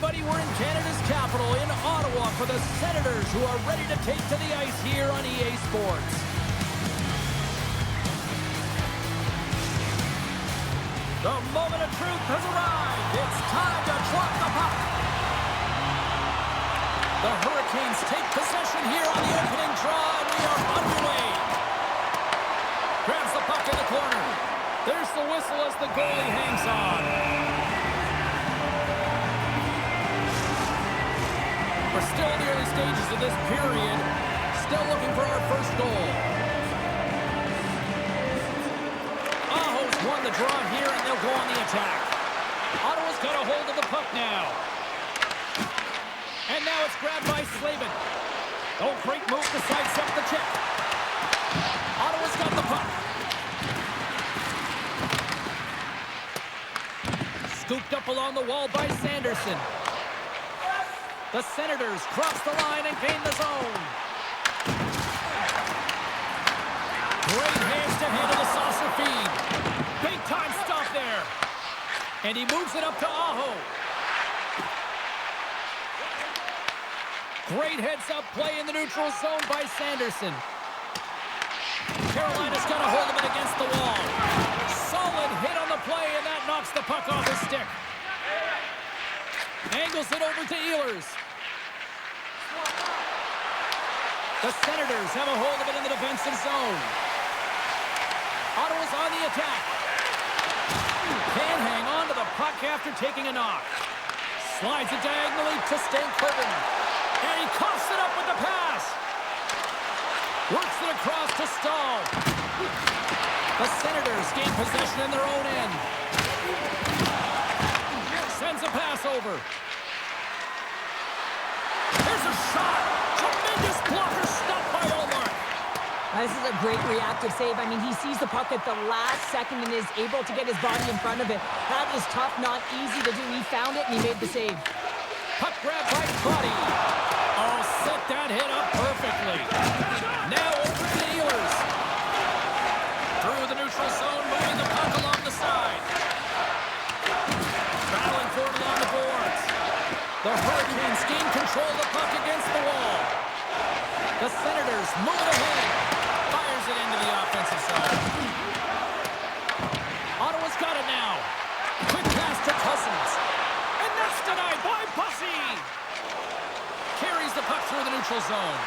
everybody, we're in Canada's capital, in Ottawa, for the Senators, who are ready to take to the ice here on EA Sports. The moment of truth has arrived. It's time to drop the puck. The Hurricanes take possession here on the opening draw, and we are underway. Grabs the puck in the corner. There's the whistle as the goalie hangs on. We're still in the early stages of this period. Still looking for our first goal. Aho's won the draw here, and they'll go on the attack. Ottawa's got a hold of the puck now. And now it's grabbed by Slavin. Oh, great move to sidestep the check. Ottawa's got the puck. Scooped up along the wall by Sanderson. The Senators cross the line and gain the zone. Great hands to handle the saucer feed. Big time stop there. And he moves it up to Aho. Great heads-up play in the neutral zone by Sanderson. Carolina's got a hold of it against the wall. Solid hit on the play, and that knocks the puck off his stick. Angles it over to Ehlers. The Senators have a hold of it in the defensive zone. Ottawa's on the attack. Can hang on to the puck after taking a knock. Slides it diagonally to Stanley. And he coughs it up with the pass. Works it across to Stahl. The Senators gain possession in their own end. Sends a pass over. There's a shot. Tremendous blocker stop by Omar. This is a great reactive save. I mean, he sees the puck at the last second and is able to get his body in front of it. That is tough, not easy to do. He found it and he made the save. Puck grab by Crotty. Oh, set that hit up perfectly. Now over to Ehlers. Through the neutral zone, moving the puck along the side. Battling for it along the boards. The Hurricanes gain control of the puck against the wall. The Senators move it ahead. Fires it into the offensive zone. Ottawa's got it now. Quick pass to Cousins. And that's denied by Bussy. Carries the puck through the neutral zone.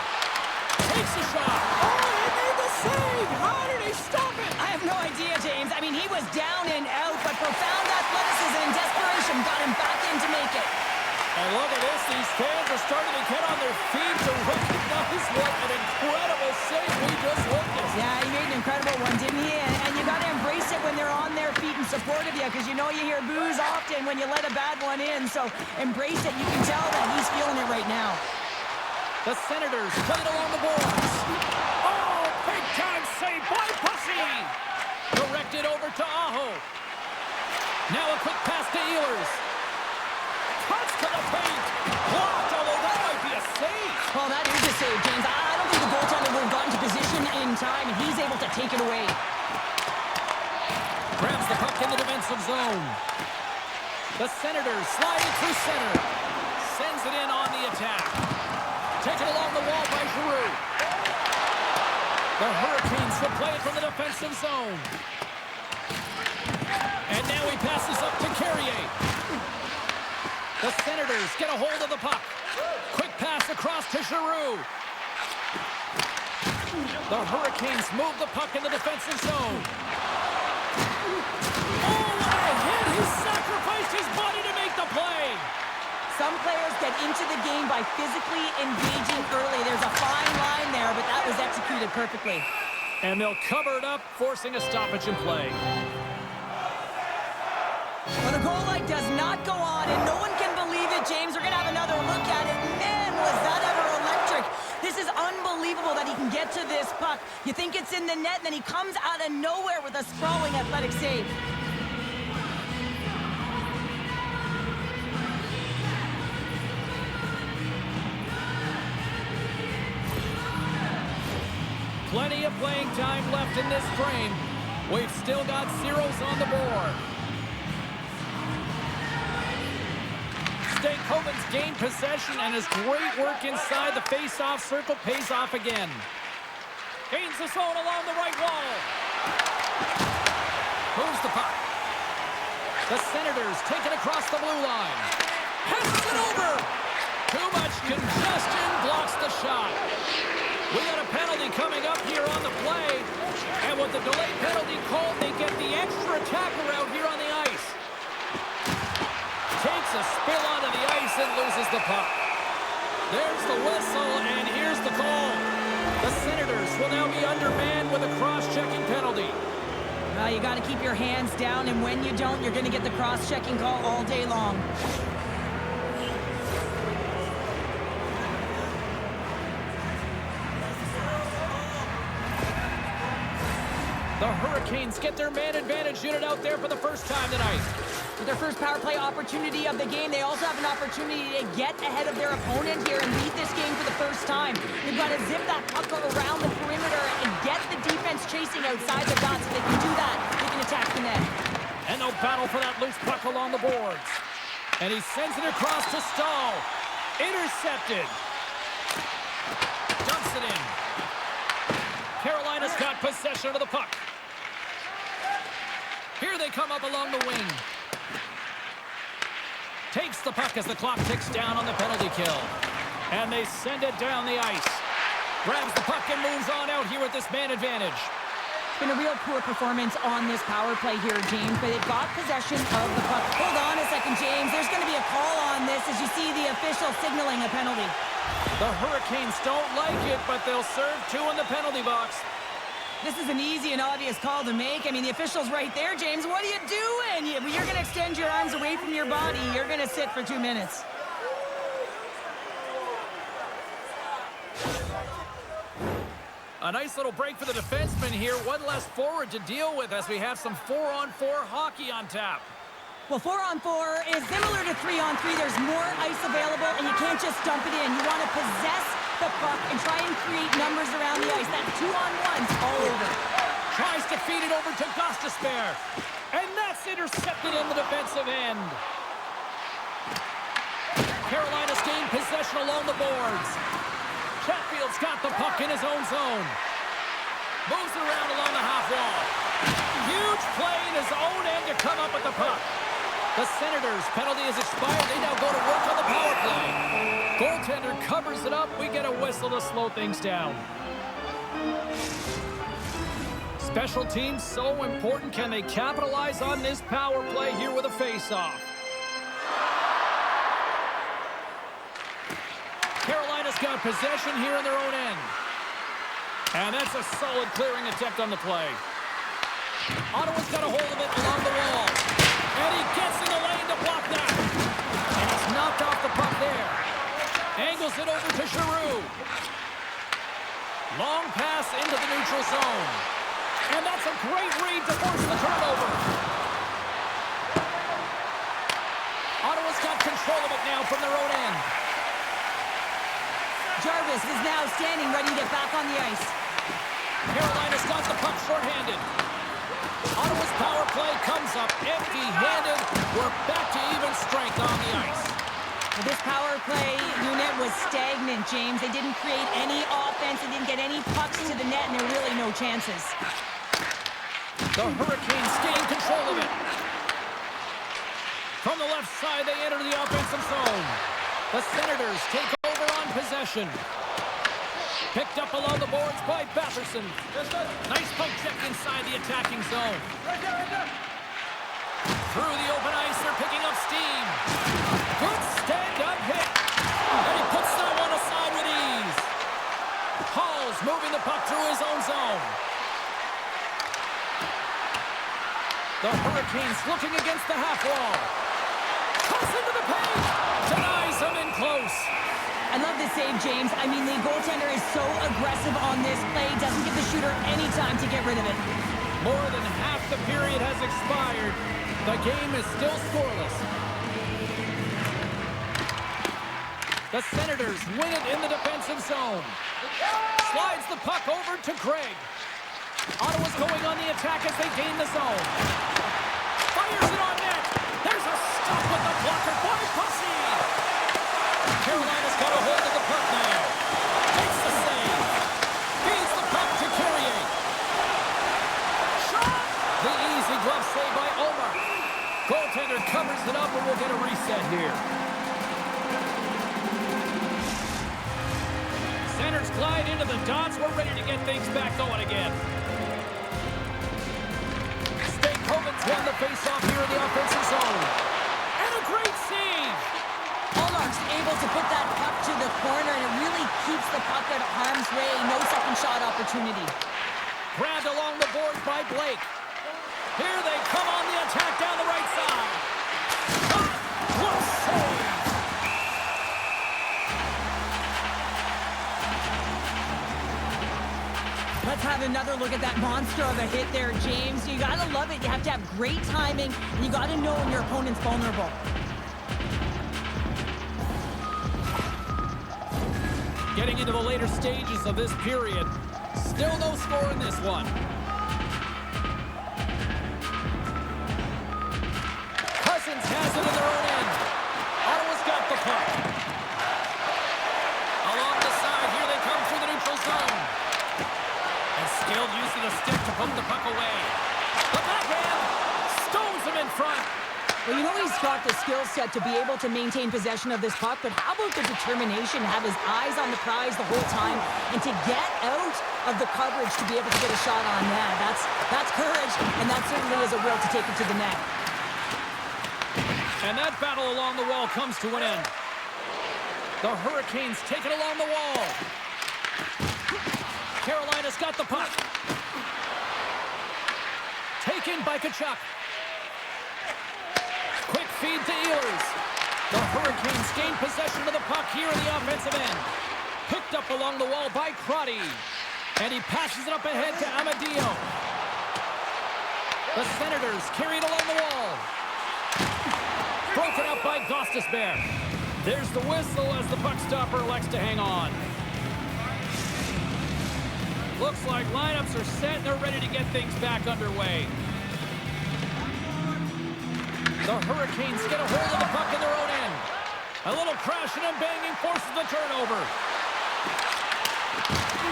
Takes a shot. Oh, he made the save. How did he stop it? I have no idea, James. I mean, he was down and out, but profound athleticism and desperation got him back in to make it. And look at this. These fans are starting to get on their feet to recognize what an incredible save we just witnessed. Yeah, he made an incredible one, didn't he? And you got to embrace it when they're on their feet in support of you, because you know you hear boos often when you let a bad one in. So embrace it. You can tell that he's feeling it right now. The Senators put it along the boards. Oh, big time save by Bussy. Directed over to Aho. Now a quick pass to Ehlers. Cuts to the paint. Blocked, although that might be a save. Well, that is a save, James. I don't think the goaltender would have gotten to position in time, and he's able to take it away. Grabs the puck in the defensive zone. The Senators sliding through center. Sends it in on the attack. Taken along the wall by Giroux. The Hurricanes will play it from the defensive zone. And now he passes up to Carrier. The Senators get a hold of the puck. Quick pass across to Giroux. The Hurricanes move the puck in the defensive zone. Oh, what a hit! He sacrificed his body to make the play. Some players get into the game by physically engaging early. There's a fine line there, but that was executed perfectly. And they'll cover it up, forcing a stoppage in play. Well, the goal light does not go on, and no one can believe it, James. We're going to have another look at it. Man, was that ever electric. This is unbelievable that he can get to this puck. You think it's in the net, and then he comes out of nowhere with a sprawling athletic save. Plenty of playing time left in this frame. We've still got zeros on the board. St. Coven's gained possession, and his great work inside the face-off circle pays off again. Gains the zone along the right wall. Moves the puck. The Senators take it across the blue line. Heads it over. Too much congestion blocks the shot. We got a penalty coming up here on the play. And with the delay penalty called, they get the extra attacker out here on the ice. Takes a spill onto the ice and loses the puck. There's the whistle, and here's the call. The Senators will now be undermanned with a cross-checking penalty. Well, you got to keep your hands down, and when you don't, you're going to get the cross-checking call all day long. The Hurricanes get their man advantage unit out there for the first time tonight. With their first power play opportunity of the game, they also have an opportunity to get ahead of their opponent here and lead this game for the first time. They've got to zip that puck around the perimeter and get the defense chasing outside the dots. If they can do that, they can attack the net. And they'll battle for that loose puck along the boards. And he sends it across to Stahl. Intercepted. Dumps it in. Carolina's got possession of the puck. Here they come up along the wing. Takes the puck as the clock ticks down on the penalty kill. And they send it down the ice. Grabs the puck and moves on out here with this man advantage. It's been a real poor performance on this power play here, James, but they've got possession of the puck. Hold on a second, James. There's going to be a call on this as you see the official signaling a penalty. The Hurricanes don't like it, but they'll serve two in the penalty box. This is an easy and obvious call to make. I mean, the official's right there, James. What are you doing? You're going to extend your arms away from your body. You're going to sit for 2 minutes. A nice little break for the defenseman here. One less forward to deal with as we have some 4-on-4 hockey on tap. Well, 4-on-4 is similar to 3-on-3. There's more ice available, and you can't just dump it in. You want to possess the puck and try and create numbers around the ice. That 2-on-1's all over. Tries to feed it over to Gostisbehere. And that's intercepted in the defensive end. Carolina's gained possession along the boards. Chatfield's got the puck in his own zone. Moves around along the half wall. Huge play in his own end to come up with the puck. The Senators' penalty has expired. They now go to work on the power play. Goaltender covers it up. We get a whistle to slow things down. Special teams so important. Can they capitalize on this power play here with a face-off? Carolina's got possession here in their own end. And that's a solid clearing attempt on the play. Ottawa's got a hold of it along the wall. And he gets in the lane to block that. And he's knocked off the puck there. Angles it over to Giroux. Long pass into the neutral zone. And that's a great read to force the turnover. Ottawa's got control of it now from their own end. Jarvis is now standing ready to get back on the ice. Carolina's got the puck shorthanded. Ottawa's power play comes up empty-handed. We're back to even strength on the ice. Well, this power play unit was stagnant, James. They didn't create any offense. They didn't get any pucks to the net, and there were really no chances. The Hurricanes gain control of it. From the left side, they enter the offensive zone. The Senators take over on possession. Picked up along the boards by Batherson. Nice poke check inside the attacking zone. Through the open ice, they're picking up steam. Good stand-up hit. And he puts that one aside with ease. Hall's moving the puck through his own zone. The Hurricanes looking against the half wall. Cuts into the paint. Denies him in close. I love this save, James. I mean, the goaltender is so aggressive on this play. Doesn't give the shooter any time to get rid of it. More than half the period has expired. The game is still scoreless. The Senators win it in the defensive zone. Slides the puck over to Craig. Ottawa's going on the attack as they gain the zone. Fires it on net. There's a stop with the blocker by Pussy. reset here. Centers glide into the dots. We're ready to get things back going again. Stanley's won the face-off here in the offensive zone. And a great save! Hallmark's able to put that puck to the corner, and it really keeps the puck out of harm's way. No second shot opportunity. Grabbed along the boards by Blake. Here they come on the attack down the right side. What a save! Let's have another look at that monster of a hit there, James. You gotta love it. You have to have great timing, and you gotta know when your opponent's vulnerable. Getting into the later stages of this period. Still no score in this one. Cousins has it in their own end. Ottawa's got the puck. Along the side, here they come through the neutral zone. And skilled use of the stick to poke the puck away. The backhand stones him in front. Well, you know he's got the skill set to be able to maintain possession of this puck, but how about the determination to have his eyes on the prize the whole time and to get out of the coverage to be able to get a shot on that? That's courage, and that certainly is a will to take it to the net. And that battle along the wall comes to an end. The Hurricanes take it along the wall. Carolina's got the puck. Taken by Tkachuk. Quick feed to Ehlers. The Hurricanes gain possession of the puck here in the offensive end. Picked up along the wall by Crotty. And he passes it up ahead to Amadio. The Senators carry it along the wall. Broken up by Gostisbehere. There's the whistle as the puck stopper elects to hang on. Looks like lineups are set and they're ready to get things back underway. The Hurricanes get a hold of the puck in their own end. A little crashing and banging forces the turnover.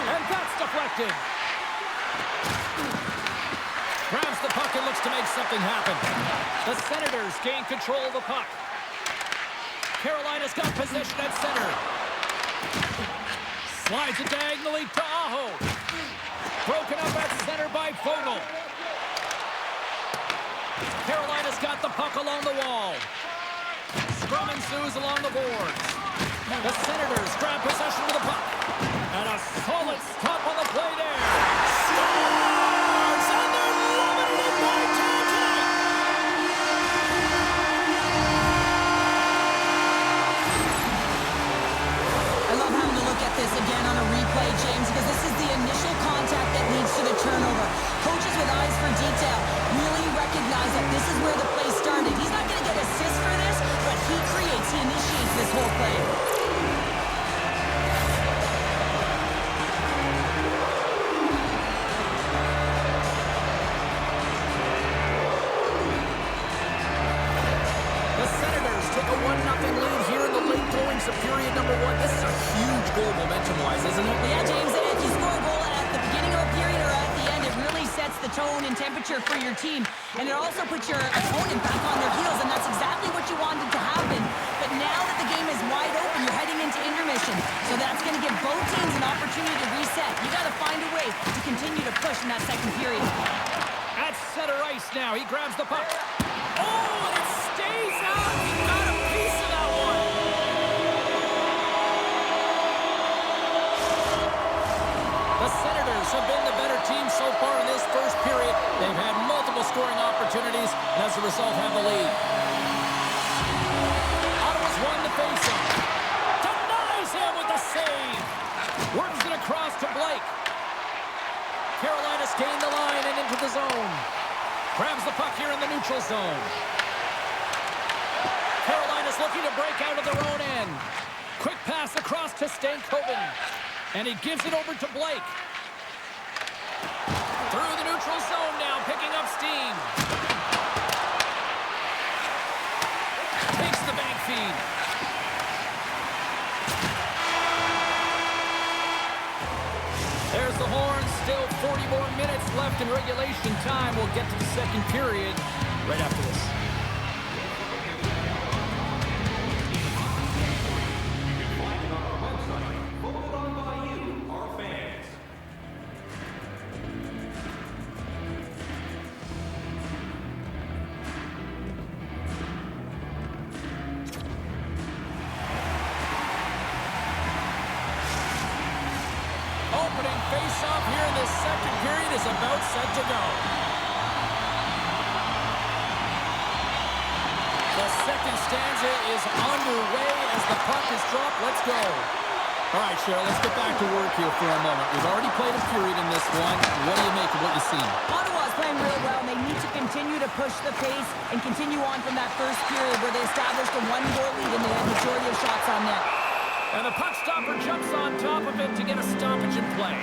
And that's deflected. Grabs the puck and looks to make something happen. The Senators gain control of the puck. Carolina's got possession at center. Slides it diagonally to Aho. Broken up at center by Vogel. Carolina's got the puck along the wall. Scrum ensues along the boards. The Senators grab possession of the puck. And a solid stop on the play there. Scores! And they're limited by two tonight. I love having to look at this again on a replay, James, because this is the initial contact that leads to the turnover. Coaches with eyes for detail really recognize that this is where the play started. He's not going to get assists for this, but he initiates this whole play. The Senators take a 1-0 lead here in the late goings of period number one. This is a huge goal momentum-wise, isn't it? Yeah, James, if you score a goal at the beginning of a period or at the end, it really sets the tone and temperature for your team. And it also puts your opponent back on their heels, and that's exactly what you wanted to happen. But now that the game is wide open, you're heading into intermission. So that's going to give both teams an opportunity to reset. You got to find a way to continue to push in that second period. At center ice now, he grabs the puck. Oh, and it stays out. He got a piece of that one. The Senators have been the better team so far in this first period. They've had multiple scoring opportunities, and as a result have the lead. Ottawa's won the faceoff. Denies him with the save. Works it across to Blake. Carolina's gained the line and into the zone. Grabs the puck here in the neutral zone. Carolina's looking to break out of their own end. Quick pass across to Stankoven. And he gives it over to Blake. Through the neutral zone now, picking up steam. Takes the bank feed. There's the horn. Still 40 more minutes left in regulation time. We'll get to the second period right after this. face-off here in this second period is about set to go. The second stanza is underway as the puck is dropped. Let's go. All right, Cheryl, let's get back to work here for a moment. We've already played a period in this one. What do you make of what you've seen? Ottawa's playing real well, and they need to continue to push the pace and continue on from that first period where they established a one-goal lead and they had majority of shots on net. And the puck stopper jumps on top of it to get a stoppage in play.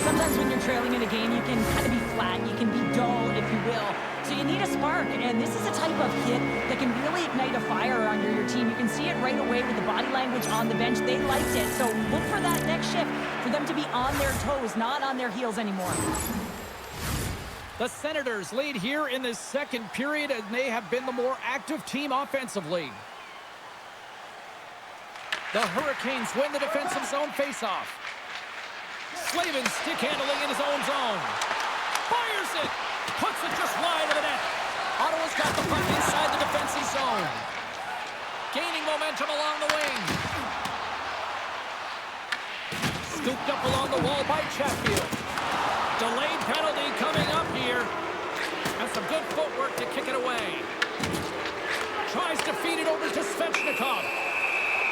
Sometimes when you're trailing in a game, you can kind of be flat, you can be dull, if you will. So you need a spark, and this is a type of hit that can really ignite a fire under your team. You can see it right away with the body language on the bench. They liked it, so look for that next shift, for them to be on their toes, not on their heels anymore. The Senators lead here in this second period, and they have been the more active team offensively. The Hurricanes win the defensive zone faceoff. Slavin stick handling in his own zone. Fires it. Puts it just wide of the net. Ottawa's got the puck inside the defensive zone. Gaining momentum along the wing. Scooped up along the wall by Chatfield. Delayed penalty coming up here. And some good footwork to kick it away. Tries to feed it over to Svechnikov.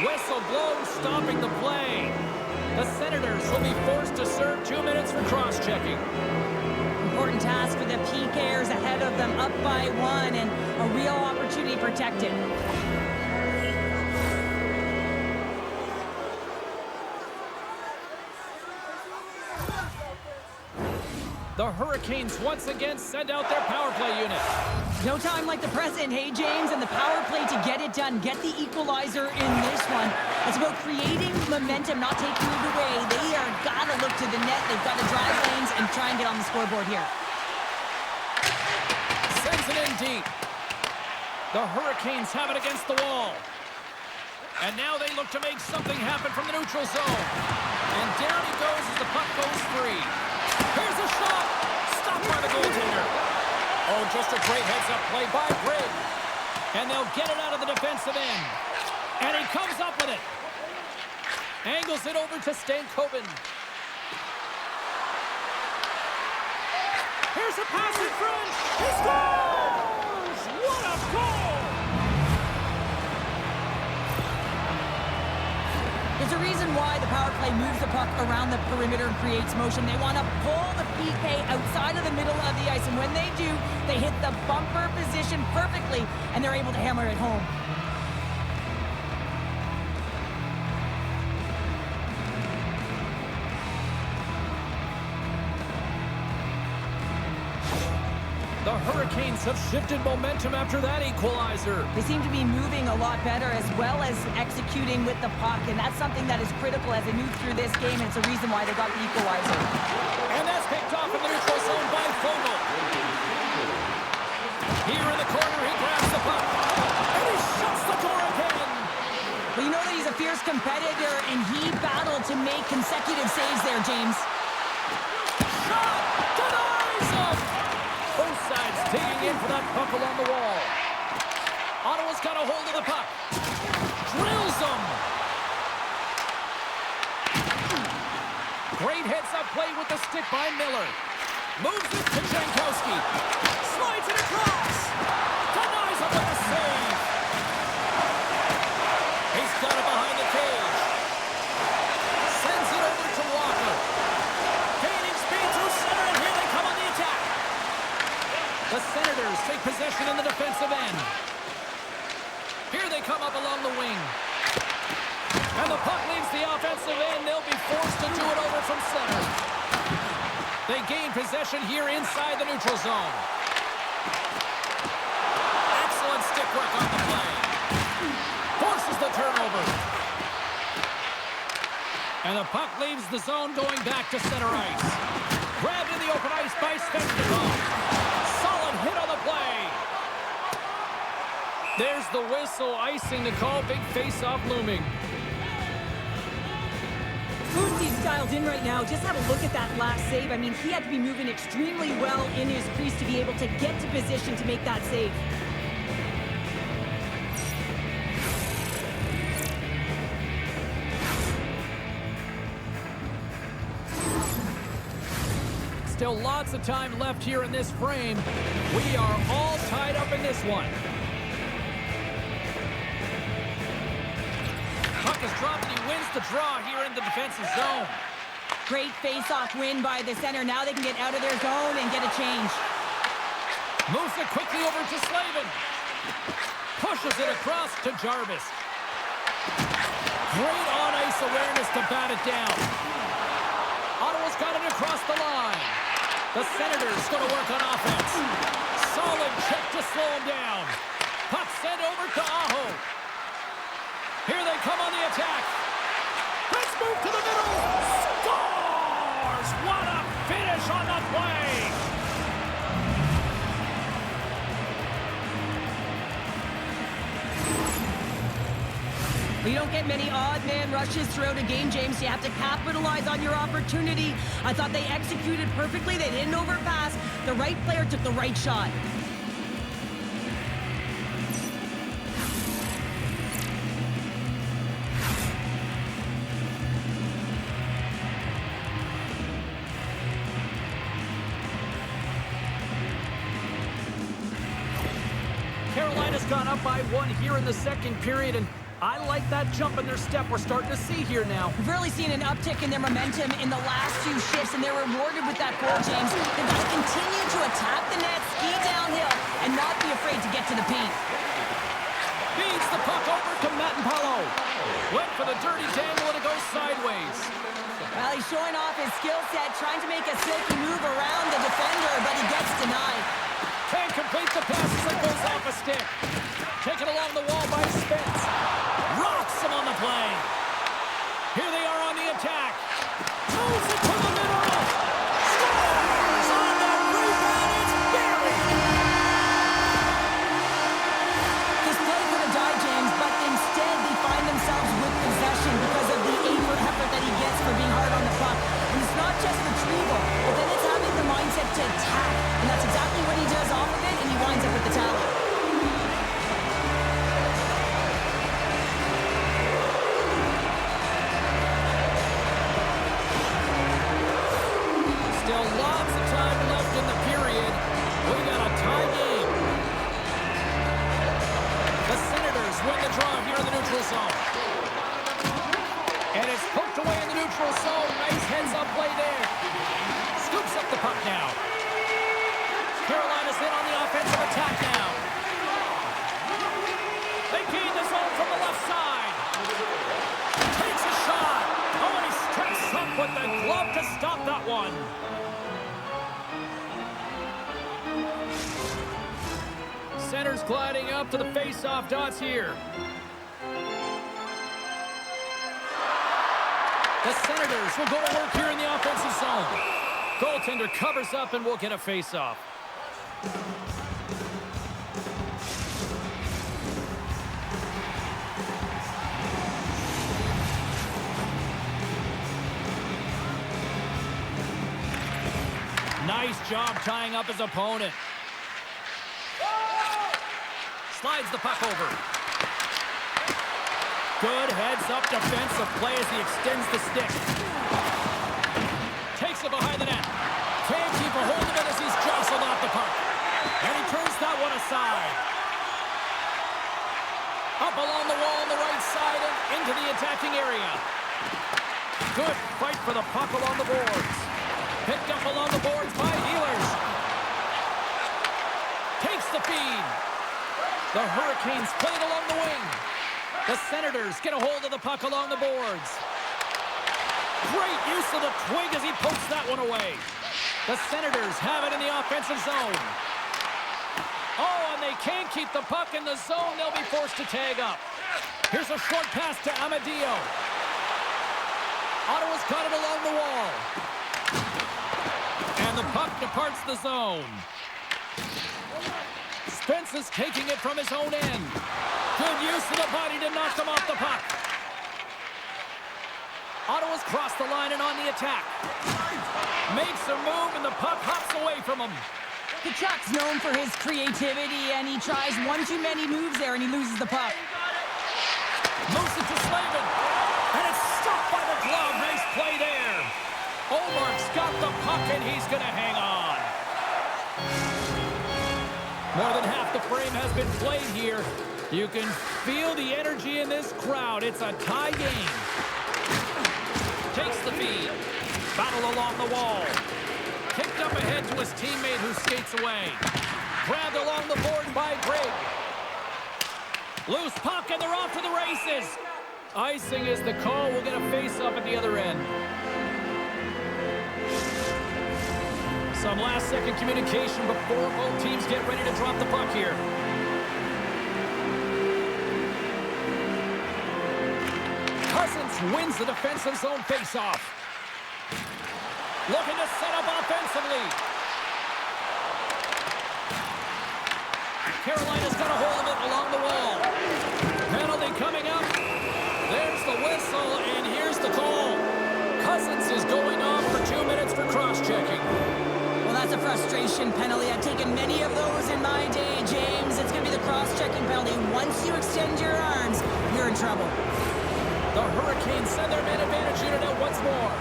Whistle blows, stopping the play. The Senators will be forced to serve 2 minutes for cross-checking. Important task for the PKers ahead of them, up by 1, and a real opportunity protected. The Hurricanes once again send out their power play unit. No time like the present, hey, James, and the power play to get it done. Get the equalizer in this one. It's about creating momentum, not taking it away. They are got to look to the net. They've got to drive lanes and try and get on the scoreboard here. Sends it in deep. The Hurricanes have it against the wall. And now they look to make something happen from the neutral zone. And down he goes as the puck goes free. Here's a shot. Stopped by the goaltender. Oh, just a great heads-up play by Grigg. And they'll get it out of the defensive end. And he comes up with it. Angles it over to Stankoven. Here's a pass in front. He scores! What a goal! There's a reason why the power play moves the puck around the perimeter and creates motion. They want to pull the PK outside of the middle of the ice, and when they do, they hit the bumper position perfectly, and they're able to hammer it home. The Hurricanes have shifted momentum after that equalizer. They seem to be moving a lot better as well as executing with the puck, and that's something that is critical as they move through this game, and it's a reason why they got the equalizer. And that's picked off in the neutral zone by Fogle. Here in the corner, he grabs the puck. And he shuts the door again. Well, you know that he's a fierce competitor, and he battled to make consecutive saves there, James. Shot! Denies him! Both sides digging in for that puck along the wall. Ottawa's got a hold of the puck. Drills him! Great heads-up play with the stick by Miller. Moves it to Jankowski. Slides it across. Denies him with a save. He's got it behind the cage. Sends it over to Walker. Gaining speed through center, and here they come on the attack. The Senators take possession in the defensive end. Here they come up along the wing. And the puck leaves the offensive end. They'll be forced to do it over from center. They gain possession here inside the neutral zone. Excellent stick work on the play. Forces the turnover. And the puck leaves the zone going back to center ice. Grabbed in the open ice by Svechnikov. Solid hit on the play. There's the whistle, icing to call. Big face-off looming. He's dialed in right now. Just have a look at that last save. I mean, he had to be moving extremely well in his crease to be able to get to position to make that save. Still lots of time left here in this frame. We are all tied up in this one. Puck is dropped and he wins the draw here in the defensive zone. Great face-off win by the center. Now they can get out of their zone and get a change. Moves it quickly over to Slavin. Pushes it across to Jarvis. Great on-ice awareness to bat it down. Ottawa's got it across the line. The Senators going to work on offense. Solid check to slow him down. Puck sent over to Aho. Here they come on the attack. Let's move to the middle. Scores! What a finish on the play! Well, you don't get many odd man rushes throughout a game, James. You have to capitalize on your opportunity. I thought they executed perfectly. They didn't overpass. The right player took the right shot. Carolina's gone up by 1 here in the second period, and I like that jump in their step we're starting to see here now. We've really seen an uptick in their momentum in the last few shifts, and they're rewarded with that goal, James. They've got to continue to attack the net, ski downhill, and not be afraid to get to the paint. Feeds the puck over to Matt-Paulo. Went for the dirty dangle, and it goes sideways. Well, he's showing off his skill set, trying to make a silky move around the defender, but he gets denied. Can't complete the pass as it goes off a stick. Taken along the wall by Spence. Rocks him on the play. Here they are on the attack. Moves it to the middle. Scores on the rebound. It's buried. This play could have died, James, but instead they find themselves with possession because of the effort that he gets for being hard on the puck. And it's not just retrieval, but then it's having the mindset to attack. And that's exactly what he does off of it, and he winds up with the tally. Still lots of time left in the period. We got a tie game. The Senators win the draw here in the neutral zone. And it's poked away in the neutral zone. Nice heads-up play there. Scoops up the puck now. Carolina's in on the offensive attack now. They gain the zone from the left side. Takes a shot. Oh, and he steps up with the glove to stop that one. Center's gliding up to the face-off dots here. The Senators will go to work here in the offensive zone. Goaltender covers up and will get a face-off. Nice job tying up his opponent. Slides the puck over. Good heads-up defensive play as he extends the stick. Takes it behind the net. Can't keep a hold of it as he's jostled off the puck. And he turns that one aside. Up along the wall on the right side and into the attacking area. Good fight for the puck along the boards. Picked up along the boards by Ehlers. Takes the feed. The Hurricanes playing along the wing. The Senators get a hold of the puck along the boards. Great use of the twig as he pokes that one away. The Senators have it in the offensive zone. Oh, and they can't keep the puck in the zone. They'll be forced to tag up. Here's a short pass to Amadio. Ottawa's got it along the wall. And the puck departs the zone. Spence is taking it from his own end. Good use of the body to knock him off the puck. Ottawa's crossed the line and on the attack. Makes a move and the puck hops away from him. Kachuk's known for his creativity, and he tries one too many moves there, and he loses the puck. Moves it to Slavin. And it's stopped by the glove. Nice play there. Omark's got the puck, and he's going to hang frame has been played here. You can feel the energy in this crowd. It's a tie game. Takes the feed. Battle along the wall. Kicked up ahead to his teammate who skates away. Grabbed along the board by Greg. Loose puck and they're off to the races. Icing is the call. We'll get a face-off at the other end. Some last-second communication before both teams get ready to drop the puck here. Cousins wins the defensive zone face-off. Looking to set up offensively. Carolina's got a hold of it along the wall. Penalty coming up. There's the whistle, and here's the call. Cousins is going off for 2 minutes for cross-checking. Well, that's a frustration penalty. I've taken many of those in my day, James. It's going to be the cross-checking penalty. Once you extend your arms, you're in trouble. The Hurricanes send their man advantage unit out once more.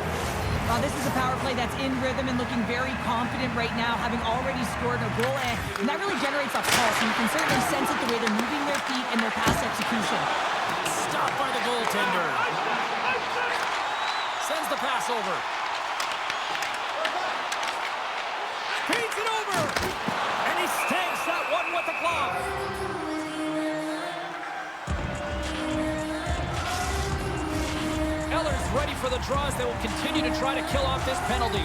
This is a power play that's in rhythm and looking very confident right now, having already scored a goal, and that really generates a pulse, and you can certainly sense it the way they're moving their feet and their pass execution. Stopped by the goaltender. Sends the pass over. Feeds it over, and he stakes that one with the glove. Eller's ready for the draws. They will continue to try to kill off this penalty.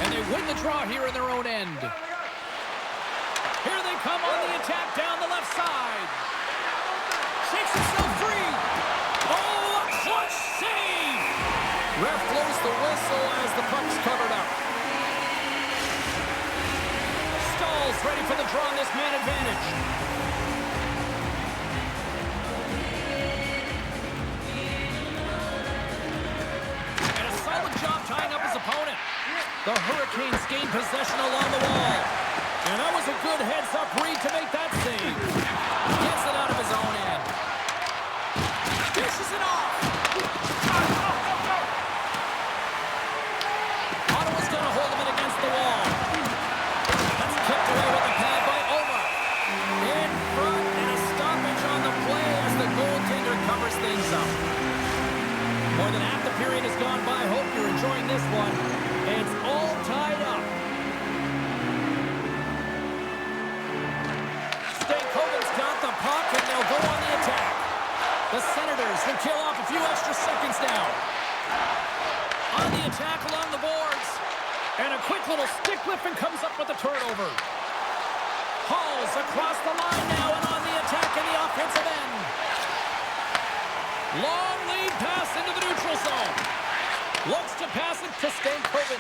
And they win the draw here in their own end. Here they come on the attack down the left side. Shakes himself free. Oh, a clutch save. Ref blows the whistle as the puck's covered up. Stahl's ready for the draw on this man advantage. Tying up his opponent. The Hurricanes gain possession along the wall. And that was a good heads-up read to make that save. Gets it out of his own end. Dishes it off. Ottawa's got a hold of it against the wall. That's kicked away with the pad by Omar. In front and a stoppage on the play as the goaltender covers things up. More than half the period has gone by. Hope you're enjoying this one. It's all tied up. Stankoven's got the puck, and they'll go on the attack. The Senators will kill off a few extra seconds now. On the attack along the boards. And a quick little stick lift and comes up with a turnover. Hall's across the line now and on the attack in the offensive end. Long lead pass into the neutral zone. Looks to pass it to Stankoven.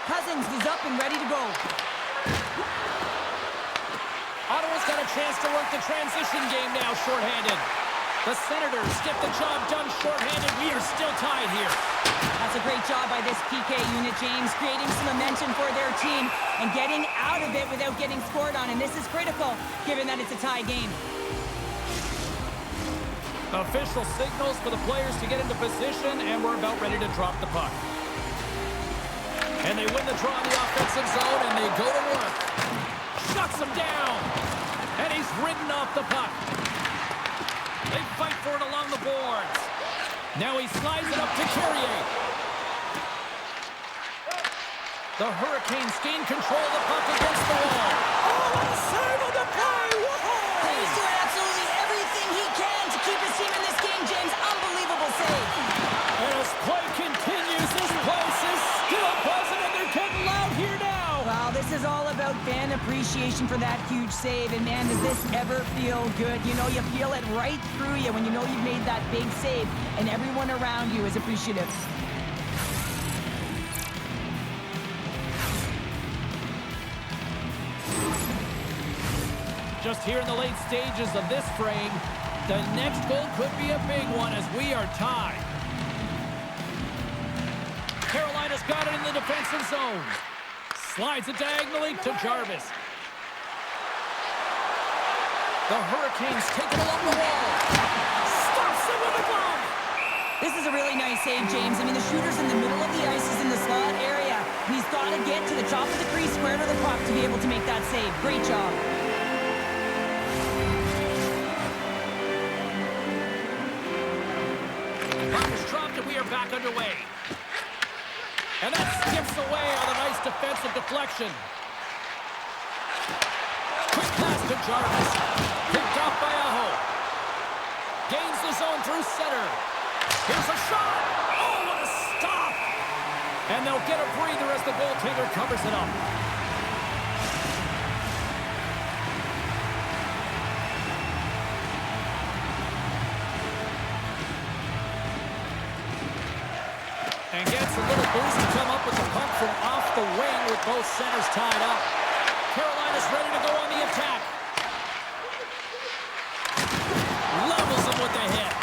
Cousins is up and ready to go. Ottawa's got a chance to work the transition game now, shorthanded. The Senators get the job done shorthanded. We are still tied here. That's a great job by this PK unit, James, creating some momentum for their team and getting out of it without getting scored on. And this is critical, given that it's a tie game. Official signals for the players to get into position, and we're about ready to drop the puck. And they win the draw in the offensive zone, and they go to work. Shuts him down, and he's ridden off the puck. They fight for it along the boards. Now he slides it up to Carrier. The Hurricanes gain control of the puck against the wall. Oh, what a save on the play! Whoa! He's doing absolutely everything he can to keep his team in this game, James. Unbelievable save. And as play continues, this place is still buzzing, and they're getting loud here now. Wow, this is all about fan appreciation for that huge save. And, man, does this ever feel good? You know, you feel it right through you when you know you've made that big save, and everyone around you is appreciative. Just here in the late stages of this frame, the next goal could be a big one as we are tied. Carolina's got it in the defensive zone. Slides it diagonally to Jarvis. The Hurricanes take it along the wall. Stops it with a glove. This is a really nice save, James. I mean, the shooter's in the middle of the ice, is in the slot area. He's got to get to the top of the crease, square to the puck to be able to make that save. Great job. Puck is dropped and we are back underway. And that skips away on a nice defensive deflection. Quick pass to Jarvis. Picked off by Aho. Gains the zone through center. Here's a shot. Oh, what a stop. And they'll get a breather as the goaltender covers it up. And gets a little boost to come up with the puck from off the wing with both centers tied up. Carolina's ready to go on the attack. Levels them with the hit.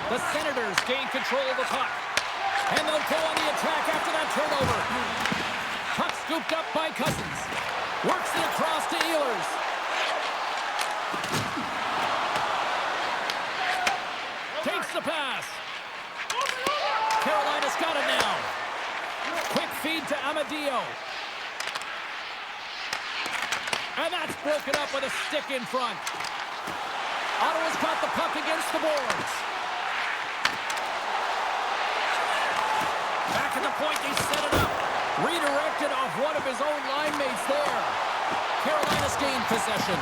The Senators gain control of the puck. And they'll go on the attack after that turnover. Puck scooped up by Cousins. Works it across to Ehlers. Takes the pass. Carolina's got it now. Quick feed to Amadio. And that's broken up with a stick in front. Ottawa's got the puck against the boards. Back at the point, they set it up. Redirected off one of his own line mates there. Carolina's gained possession.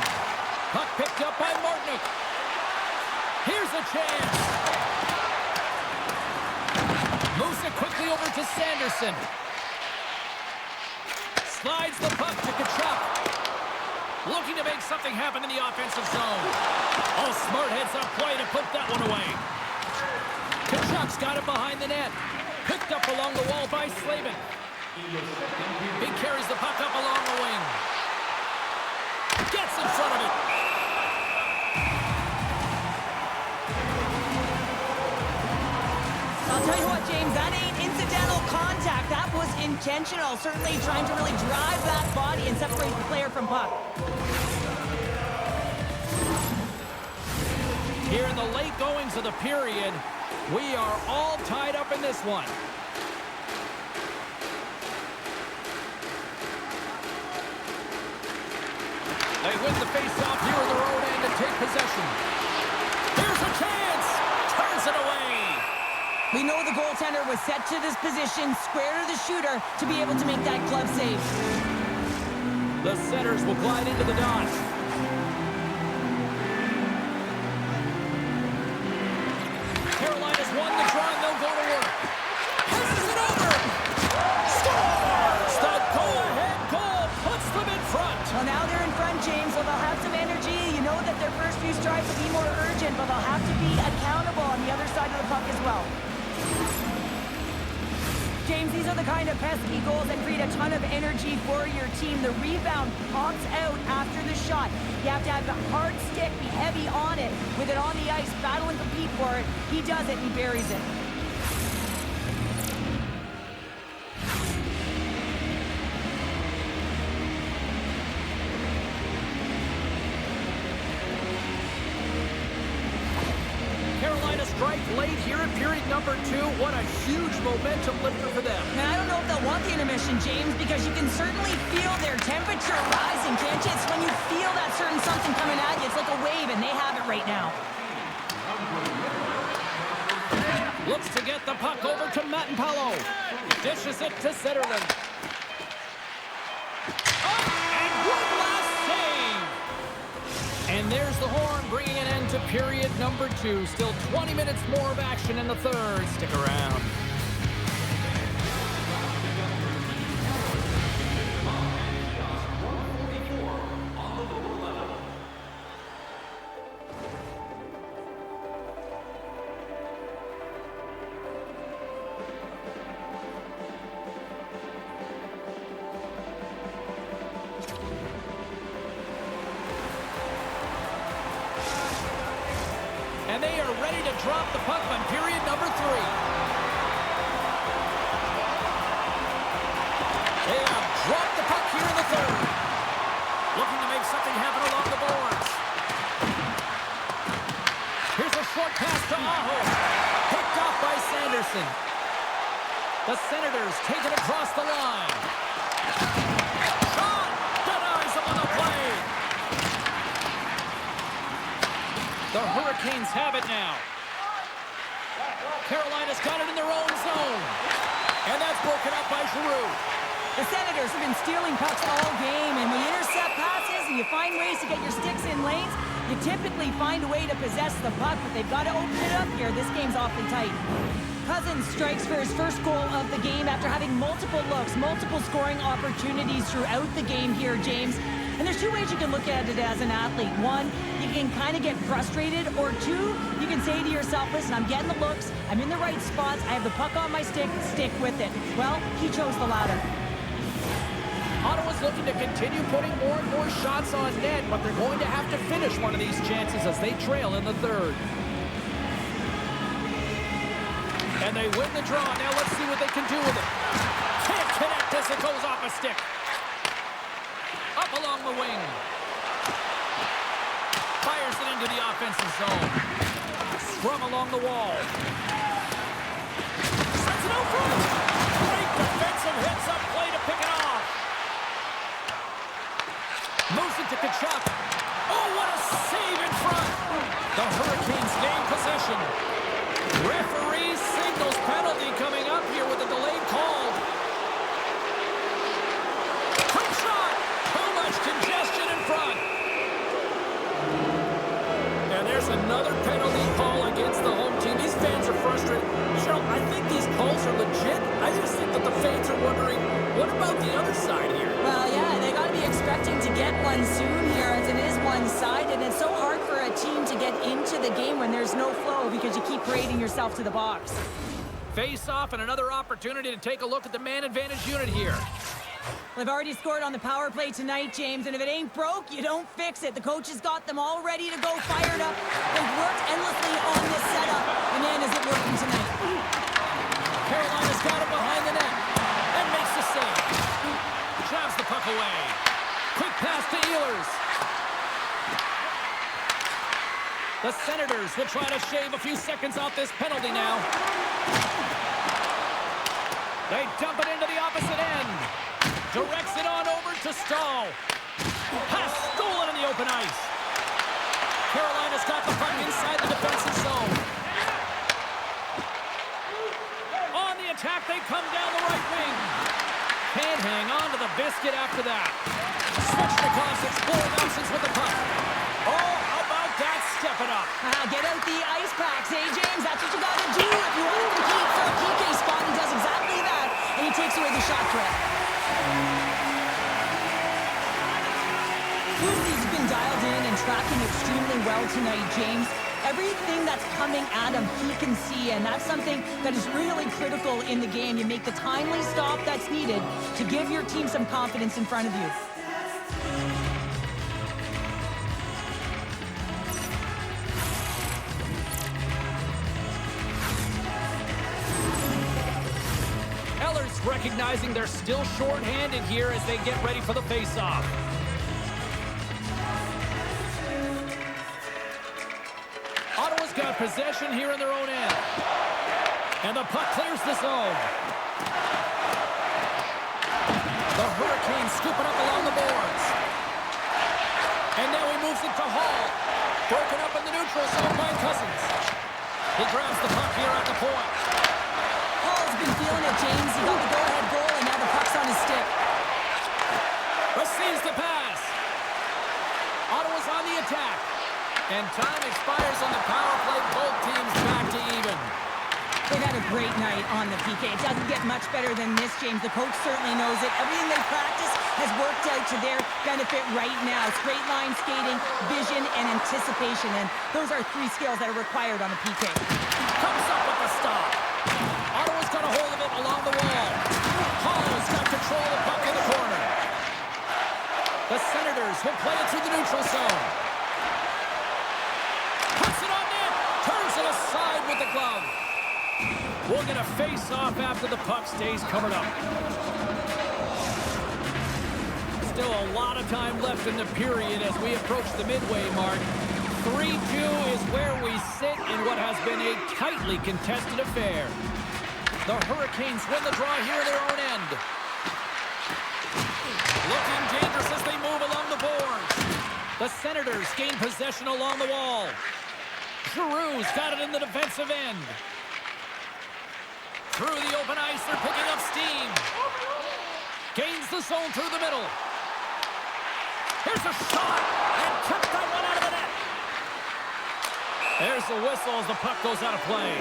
Puck picked up by Martinick. Here's a chance. Moves it quickly over to Sanderson. Slides the puck to Tkachuk. Looking to make something happen in the offensive zone. Oh, smart heads-up play to put that one away. Tkachuk's got it behind the net. Picked up along the wall by Slavin. He carries the puck up along the wing. Gets in front of it. I'll tell you what, James, that ain't incidental contact. That was intentional. Certainly trying to really drive that body and separate the player from puck. Here in the late goings of the period, we are all tied up in this one. They win the face-off here in their own end and take possession. Here's a chance! Turns it away! We know the goaltender was set to this position, square to the shooter, to be able to make that glove save. The Senators will glide into the dot. Carolina's won the draw and they'll go to work. Passes it over! Scores! The go-ahead goal puts them in front. Well, now they're in front, James, so they'll have some energy. You know that their first few strikes will be more urgent, but they'll have to be accountable on the other side of the puck as well. James, these are the kind of pesky goals that create a ton of energy for your team. The rebound pops out after the shot. You have to have the hard stick, be heavy on it. With it on the ice, battle and compete for it. He does it, and he buries it. Strike late here in period number 2. What a huge momentum lifter for them. Man, I don't know if they'll want the intermission, James, because you can certainly feel their temperature rising, can't you? It's when you feel that certain something coming at you. It's like a wave, and they have it right now. Looks to get the puck over to Mattenpalo. Dishes it to Zetterlund. Oh, and one last save. And there's the horn, bringing an end to period number 2. Still 20 minutes more of action in the third. Stick around. And they are ready to drop the puck on period number 3. They have dropped the puck here in the third. Looking to make something happen along the boards. Here's a short pass to Aho. Picked off by Sanderson. The Senators take it across the line. Shot! Denies him on the play. The Hurricanes have it now. Carolina's got it in their own zone. And that's broken up by Giroux. The Senators have been stealing pucks all game, and when you intercept passes and you find ways to get your sticks in lanes, you typically find a way to possess the puck, but they've got to open it up here. This game's awfully tight. Cousins strikes for his first goal of the game after having multiple looks, multiple scoring opportunities throughout the game here, James. And there's two ways you can look at it as an athlete. One, you can kind of get frustrated, or two, you can say to yourself, listen, I'm getting the looks, I'm in the right spots, I have the puck on my stick with it. Well, he chose the latter. Ottawa's looking to continue putting more and more shots on net, but they're going to have to finish one of these chances as they trail in the third. And they win the draw. Now let's see what they can do with it. Can't connect as it goes off a stick. Up along the wing. Fires it into the offensive zone. Scrum along the wall. Sends it out front. Great defensive hits up play to pick it off. Moves it to Kachuk. Oh, what a save in front. The Hurricanes gain possession. Referee signals penalty coming up here with a delayed call. Quick shot. Too much congestion in front. And there's another penalty call against the home team. These fans are frustrated. Cheryl, I think these calls are legit. I just think that the fans are wondering, what about the other side here? Well, yeah, they got to be expecting to get one soon here, as it is one-sided, and it's so hard for a team to get into the game when there's no flow because you keep parading yourself to the box. Face off and another opportunity to take a look at the man advantage unit here. They've already scored on the power play tonight, James, and if it ain't broke, you don't fix it. The coach has got them all ready to go, fired up. They've worked endlessly on this setup, and man, is it working tonight. Carolina's got it behind the net and makes the save. Shoves the puck away. Quick pass to Ehlers. The Senators will try to shave a few seconds off this penalty now. They dump it into the opposite end. Directs it on over to Stahl. Pass stolen in the open ice. Carolina's got the puck inside the defensive zone. On the attack, they come down the right wing. Can't hang on to the biscuit after that. Switched across, exploring options with the puck. Oh, how about that? Step it up. Get out the ice packs, hey, James? That's what you got to do if you want to compete for a PK spot. He does exactly that, and he takes away the shot threat. He's been dialed in and tracking extremely well tonight, James. Everything that's coming at him, he can see, and that's something that is really critical in the game. You make the timely stop that's needed to give your team some confidence in front of you. Ehlers recognizing they're still short-handed here as they get ready for the face-off. Ottawa's got possession here in their own end. And the puck clears the zone. The Hurricanes scoop it up along the boards. And now he moves it to Hall. Broken up in the neutral zone by Cousins. He grabs the puck here at the point. Hall's been feeling it, James. He got the go-ahead goal, and now the puck's on his stick. Receives the pass. Ottawa's on the attack. And time expires on the power play. Both teams back to even. They've had a great night on the PK. It doesn't get much better than this, James. The coach certainly knows it. Everything they practice has worked out to their benefit right now. Straight line skating, vision, and anticipation. And those are three skills that are required on a PK. Comes up with the stop. Ottawa's got a hold of it along the wall. Hall's got control of the puck in the corner. The Senators will play it through the neutral zone. Puts it on net. Turns it aside with the glove. We'll get a face-off after the puck stays covered up. Still a lot of time left in the period as we approach the midway mark. 3-2 is where we sit in what has been a tightly contested affair. The Hurricanes win the draw here in their own end. Looking dangerous as they move along the boards. The Senators gain possession along the wall. Giroux's got it in the defensive end. Through the open ice, they're picking up steam. Gains the zone through the middle. Here's a shot, and kept that one out of the net. There's the whistle as the puck goes out of play.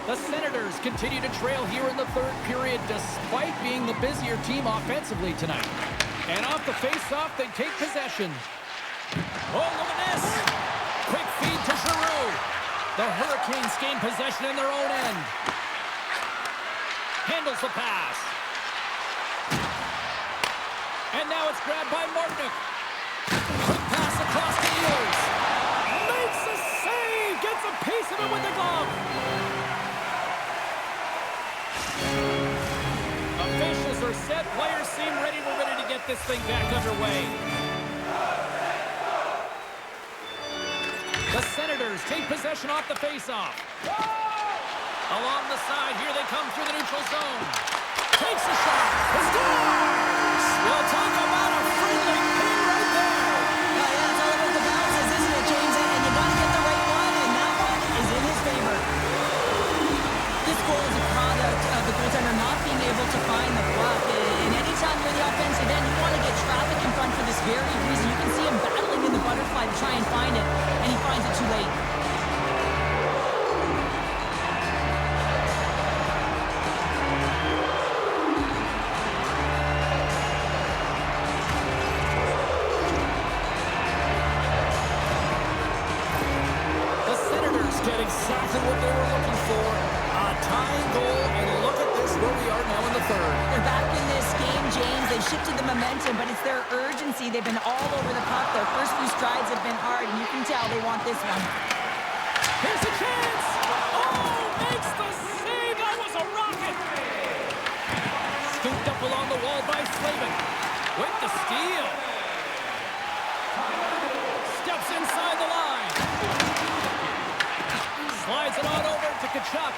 The Senators continue to trail here in the third period despite being the busier team offensively tonight. And off the face-off, they take possession. Oh, look at this. Quick feed to Giroux. The Hurricanes gain possession in their own end. Handles the pass. And now it's grabbed by Martinic. Quick pass across the ears. Makes a save. Gets a piece of it with the glove. Officials are set. Players seem ready. We're ready to get this thing back underway. The Senators take possession off the face-off. Along the side, here they come through the neutral zone. Takes a shot. Scores! We'll talk about a friendly pin right there. Yeah, it's all about the bounces, isn't it, James? And you got to get the right one, and that one is in his favor. This goal is a product of the goaltender not being able to find the puck. And anytime you're in the offensive end, you want to get traffic in front for this very reason. You can see him battling in the butterfly to try and find it, and he finds it too late. Get exactly what they were looking for. A tying goal, and look at this, where we are now in the third. They're back in this game, James. They've shifted the momentum, but it's their urgency. They've been all over the puck. Their first few strides have been hard, and you can tell they want this one. Here's a chance! Oh, makes the save! That was a rocket! Scooped up along the wall by Slavin. With the steal. Steps inside the line. Slides it on over to Tkachuk.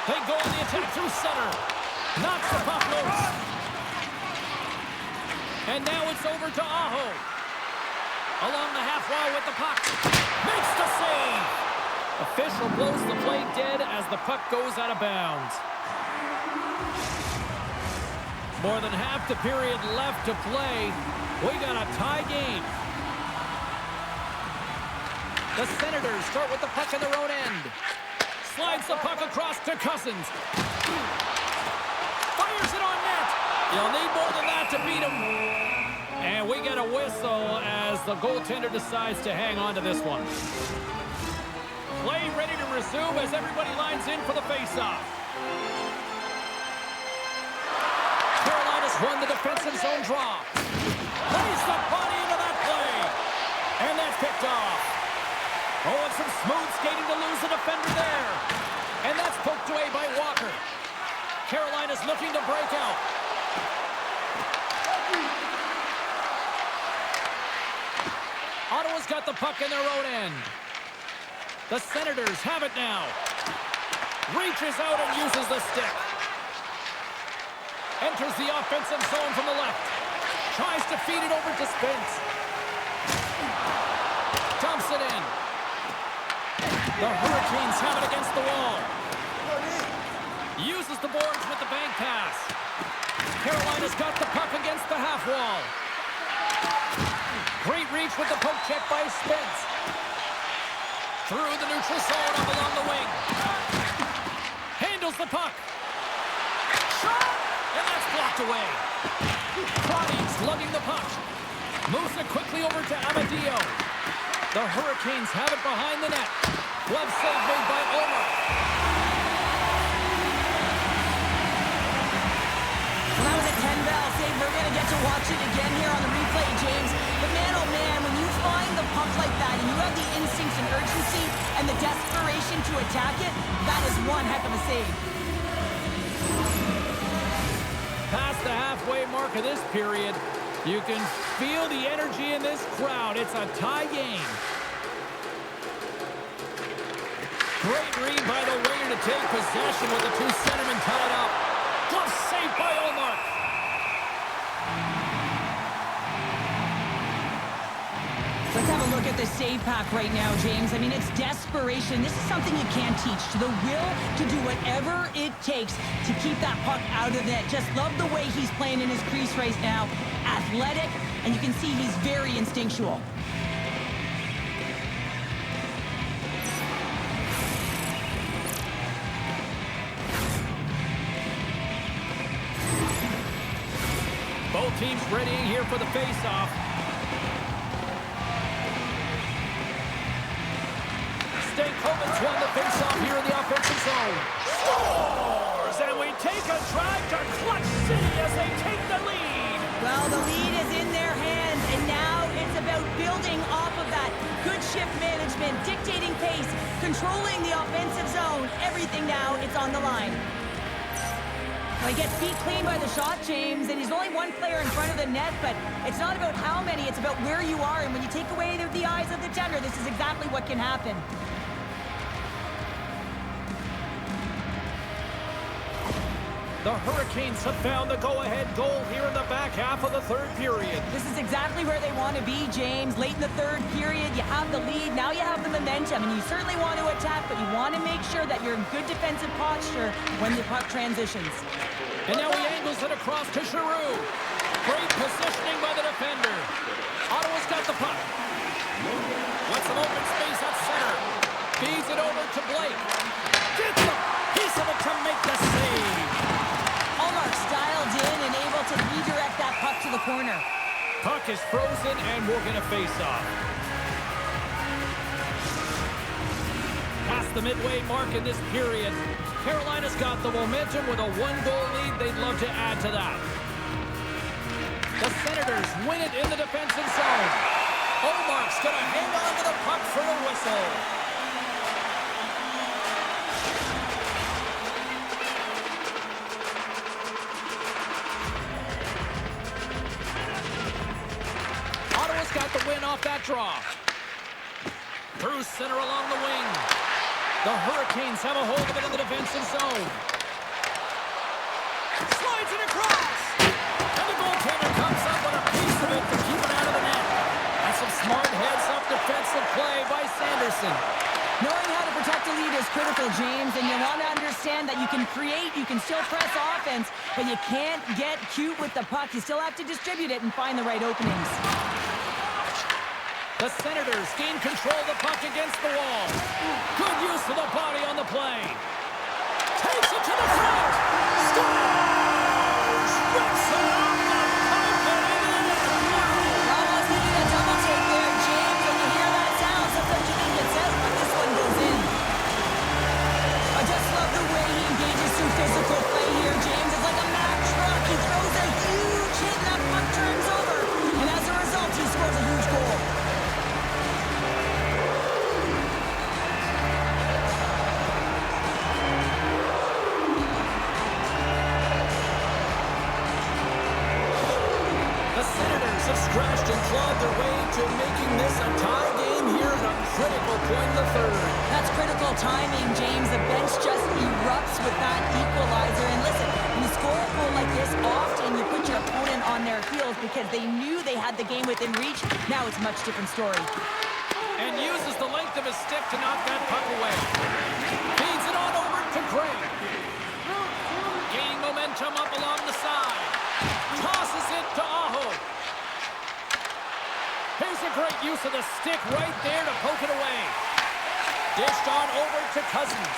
They go on the attack through center. Knocks the puck loose. And now it's over to Aho. Along the half wall with the puck. Makes the save. Official blows the play dead as the puck goes out of bounds. More than half the period left to play. We got a tie game. The Senators start with the puck in their own end. Slides the puck across to Cousins. Fires it on net. You'll need more than that to beat him. And we get a whistle as the goaltender decides to hang on to this one. Play ready to resume as everybody lines in for the faceoff. Carolina's won the defensive zone draw. Plays the body into that play. And that's picked off. Oh, and some smooth skating to lose the defender there. And that's poked away by Walker. Carolina's looking to break out. Ottawa's got the puck in their own end. The Senators have it now. Reaches out and uses the stick. Enters the offensive zone from the left. Tries to feed it over to Spence. Dumps it in. The Hurricanes have it against the wall. Uses the boards with the bank pass. Carolina's got the puck against the half wall. Great reach with the poke check by Spence. Through the neutral zone up along the wing. Handles the puck. Shot! And that's blocked away. Crotty's lugging the puck. Moves it quickly over to Amadio. The Hurricanes have it behind the net. Glove save made by Omar. Well, that was a 10-ball save. We're going to get to watch it again here on the replay, James. But man, oh man, when you find the puck like that and you have the instincts and urgency and the desperation to attack it, that is one heck of a save. Past the halfway mark of this period, you can feel the energy in this crowd. It's a tie game. Great read by the winger to take possession with the two centermen tied up. Glove saved by Omar. Let's have a look at the save pack right now, James. I mean, it's desperation. This is something you can't teach. The will to do whatever it takes to keep that puck out of net. Just love the way he's playing in his crease right now. Athletic, and you can see he's very instinctual. Both teams readying here for the face-off. Stanley's won the face-off here in the offensive zone. Scores! And we take a drive to Clutch City as they take the lead. Well, the lead is in their hands, and now it's about building off of that. Good shift management, dictating pace, controlling the offensive zone. Everything now, it's on the line. Well, he gets beat clean by the shot, James, and he's only one player in front of the net, but it's not about how many, it's about where you are, and when you take away the eyes of the tender, this is exactly what can happen. The Hurricanes have found the go-ahead goal here in the back half of the third period. This is exactly where they want to be, James. Late in the third period, you have the lead. Now you have the momentum, and you certainly want to attack, but you want to make sure that you're in good defensive posture when the puck transitions. And now he angles it across to Giroux. Great positioning by the defender. Ottawa's got the puck. Wants some open space at center. Feeds it over to Blake. Gets a piece of it to make the save. Dialed in and able to redirect that puck to the corner. Puck is frozen and we're going to face off. Past the midway mark in this period. Carolina's got the momentum with a one-goal lead. They'd love to add to that. The Senators win it in the defensive zone. Omar's going to hang on to the puck for a whistle. Got the win off that draw. Through center along the wing. The Hurricanes have a hold of it in the defensive zone. Slides it across. And the goaltender comes up with a piece of it to keep it out of the net. That's some smart heads-up defensive play by Sanderson. Knowing how to protect a lead is critical, James, and you want to understand that you can create, you can still press offense, but you can't get cute with the puck. You still have to distribute it and find the right openings. The Senators gain control of the puck against the wall. Good use of the body on the play. Takes it to the front. Scores! Rips it off the pipe and into the net. Almost needed a double take there, James. When you hear that sound, sometimes you think it's out, but this one goes in. I just love the way he engages through physical play here, James. It's like a Mack truck. He throws a huge hit and that puck turns over. And as a result, he scores a huge goal. Scratched and clawed their way to making this a tie game here at a critical point in the third. That's critical timing, James. The bench just erupts with that equalizer. And listen, when you score a goal like this, often you put your opponent on their heels because they knew they had the game within reach. Now it's a much different story. And uses the length of his stick to knock that puck away. Feeds it on over to Gray. Gaining momentum up along the side. Tosses it to Aho. Here's a great use of the stick right there to poke it away. Dished on over to Cousins.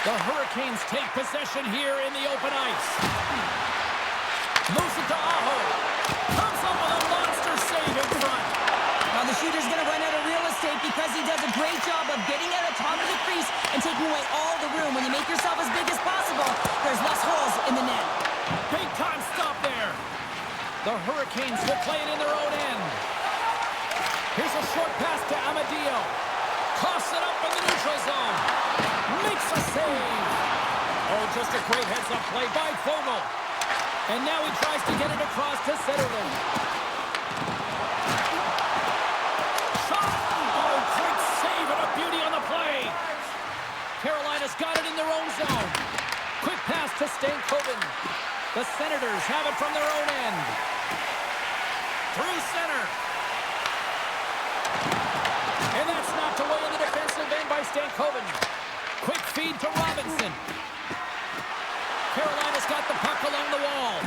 The Hurricanes take possession here in the open ice. Moves it to Aho. Comes up with a monster save in front. Now the shooter's going to run out of real estate because he does a great job of getting out of top of the crease and taking away all the room. When you make yourself as big as possible, there's less holes in the net. Big time stop there. The Hurricanes will play it in their own end. Here's a short pass to Amadio. Coughs it up in the neutral zone. Makes a save. Oh, just a great heads-up play by Fogle. And now he tries to get it across to Zetterlund. Shot! Oh, great save and a beauty on the play. to Stankoven. The Senators have it from their own end. Through center. And that's knocked away in the defensive end by Stankoven. Quick feed to Robinson. Carolina's got the puck along the wall.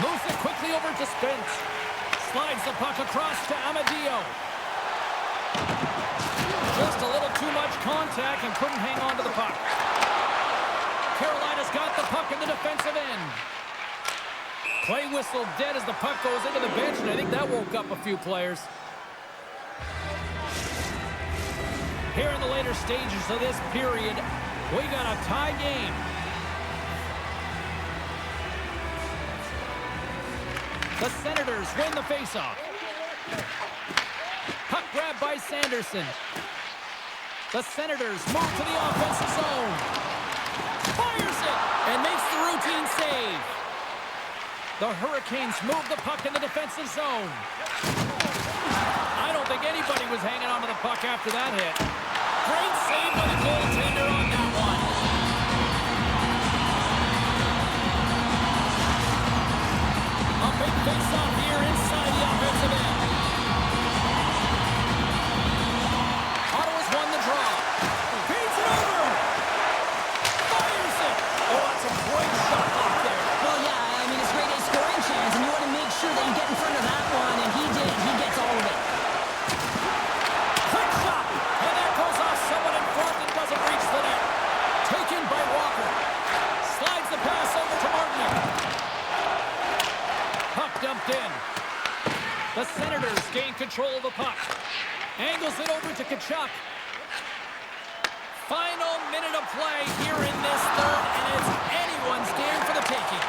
Moves it quickly over to Spence. Slides the puck across to Amadio. Just a little too much contact and couldn't hang on to the puck. Carolina's got the puck in the defensive end. Play whistle dead as the puck goes into the bench, and I think that woke up a few players. Here in the later stages of this period, we got a tie game. The Senators win the faceoff. Puck grab by Sanderson. The Senators move to the offensive zone. Fires it and makes the routine save. The Hurricanes move the puck in the defensive zone. I don't think anybody was hanging on to the puck after that hit. Great save by the goaltender on that one. A big face-off here inside the offensive end. Ottawa's won the draw. Feeds it over. Fires it. Oh, that's a great shot off there. Well, yeah, I mean, it's great a scoring chance, and you want to make sure that you get in front of that one, and he did. He gets all of it. Quick shot. And that goes off someone in front and doesn't reach the net. Taken by Walker. Slides the pass over to Martin. Puck dumped in. The Senators gain control of the puck. Angles it over to Tkachuk. Final minute of play here in this third, and it's anyone's game for the taking.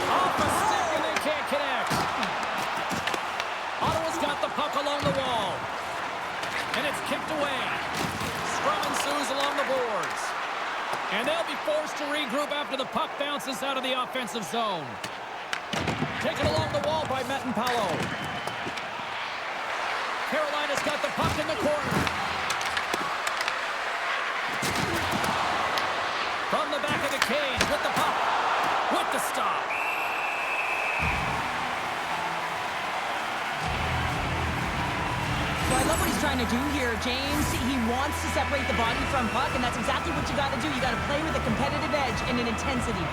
Off a stick, and they can't connect. Ottawa's got the puck along the wall. And it's kicked away. Scrum ensues along the boards. And they'll be forced to regroup after the puck bounces out of the offensive zone. Taken along the wall by Metenpalo. Carolina's got the puck in the corner. From the back of the cage with the puck. With the stop. So I love what he's trying to do here, James. He wants to separate the body from puck, and that's exactly what you got to do. You got to play with a competitive edge and an intensity.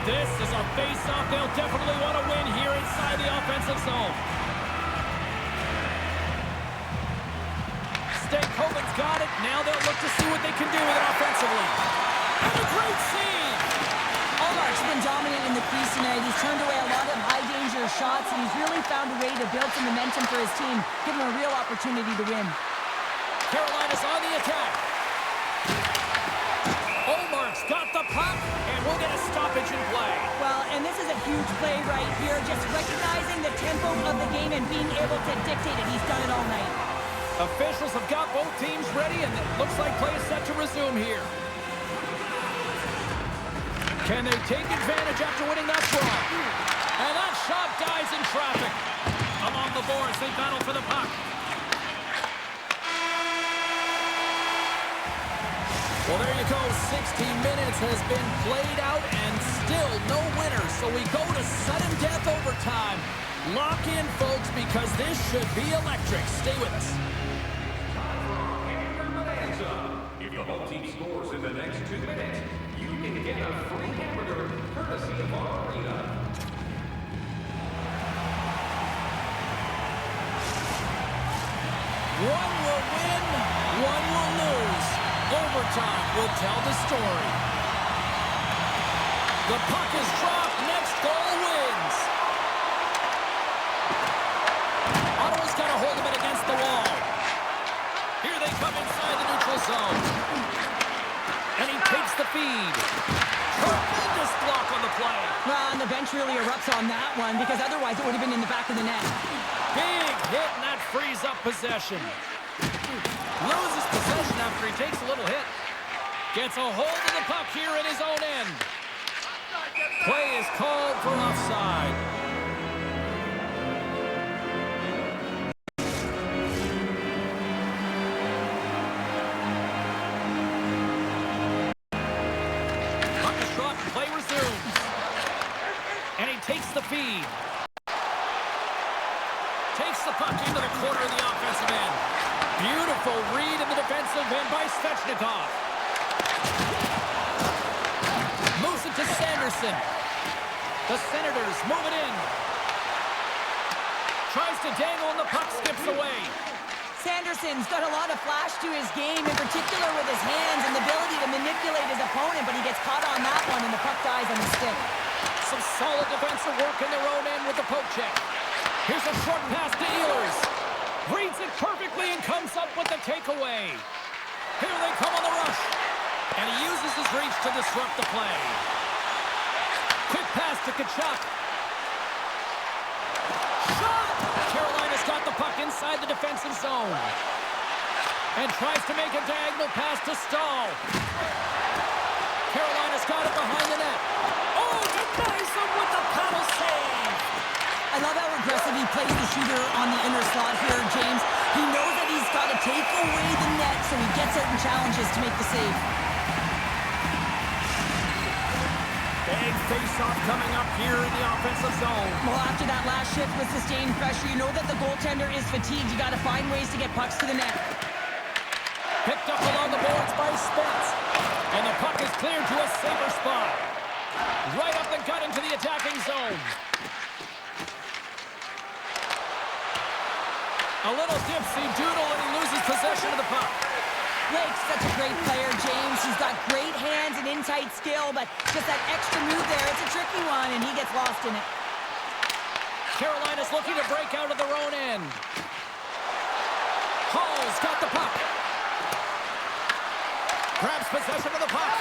This is a face-off they'll definitely want to win here inside the offensive zone. Stankoven's got it. Now they'll look to see what they can do with it offensively. And a great save! Allmark's been dominant in the crease tonight. He's turned away a lot of high-danger shots, and he's really found a way to build some momentum for his team, give him a real opportunity to win. Carolina's on the attack. Allmark's got the puck, and we'll get a stoppage in play. Well, and this is a huge play right here, just recognizing the tempo of the game and being able to dictate it. He's done it all night. Officials have got both teams ready, and it looks like play is set to resume here. Can they take advantage after winning that draw? And that shot dies in traffic. Along the boards, they battle for the puck. Well, there you go. 60 minutes has been played out and still no winner. So we go to sudden death overtime. Lock in, folks, because this should be electric. Stay with us. If the home team scores in the next 2 minutes, you can get a free hamburger courtesy of our arena. One will win, one will lose. Overtime will tell the story. The puck is dropped. Next goal wins. Ottawa's got a hold of it against the wall. Here they come inside the neutral zone. And he takes the feed. Tremendous block on the play. Well, and the bench really erupts on that one, because otherwise it would have been in the back of the net. Big hit, and that frees up possession. Loses possession after he takes a little hit. Gets a hold of the puck here in his own end. Play is called for offside. feed. Takes the puck into the corner of the offensive end. Beautiful read in the defensive end by Svechnikov. Moves it to Sanderson. The Senators move it in. Tries to dangle and the puck skips away. Sanderson's got a lot of flash to his game, in particular with his hands and the ability to manipulate his opponent, but he gets caught on that one and the puck dies on the stick. Some solid defensive work in their own end with the poke check. Here's a short pass to Ehlers. Reads it perfectly and comes up with the takeaway. Here they come on the rush. And he uses his reach to disrupt the play. Quick pass to Tkachuk. Shot! Carolina's got the puck inside the defensive zone. And tries to make a diagonal pass to Stahl. Carolina's got it behind the net. Oh, denies him with the paddle save. I love how aggressive he plays the shooter on the inner slot here, James. He knows that he's got to take away the net, so he gets out and challenges to make the save. Big face-off coming up here in the offensive zone. Well, after that last shift with sustained pressure, you know that the goaltender is fatigued. You got to find ways to get pucks to the net. Picked up along the boards by Spence. And the puck is cleared to a safer spot. Right up the gut into the attacking zone. A little dipsy doodle and he loses possession of the puck. Blake's such a great player, James. He's got great hands and in-tight skill, but just that extra move there, it's a tricky one, and he gets lost in it. Carolina's looking to break out of their own end. Hall's got the puck. Grabs possession of the puck.